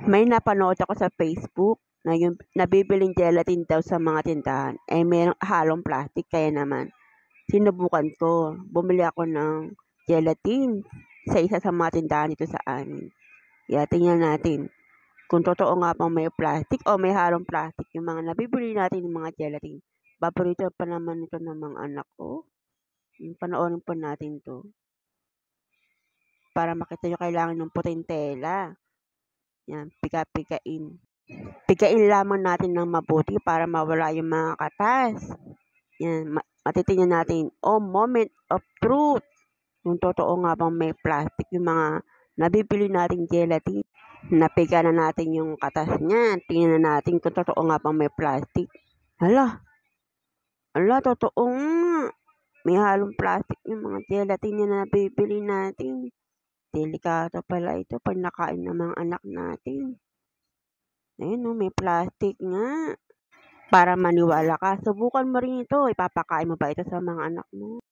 May napanood ako sa Facebook na yung nabibiling gelatin daw sa mga tindahan ay mayroong halong plastic. Kaya naman, sinubukan ko. Bumili ako ng gelatin sa isa sa mga tindahan dito sa amin. Kaya tingnan natin kung totoo nga bang may plastic o may halong plastic yung mga nabibili natin ng mga gelatin. Paborito pa naman ito ng mga anak ko. Panoorin po natin to. Para makita nyo, kailangan ng puting tela. Yan, pika-pikain. Pikain lamang natin ng mabuti para mawala yung mga katas. Yan, matitingnan natin. Oh, moment of truth. Yung totoo nga bang may plastic yung mga nabibili nating gelatin. Napiga na natin yung katas niya. Tingnan na natin kung totoo nga bang may plastic. Hala, totoo nga. May halong plastic yung mga gelatin na nabibili natin. Delikado pala ito pag nakain ng mga anak natin. Ayun, may plastic nga. Para maniwala ka, subukan mo rin ito. Ipapakain mo ba ito sa mga anak mo?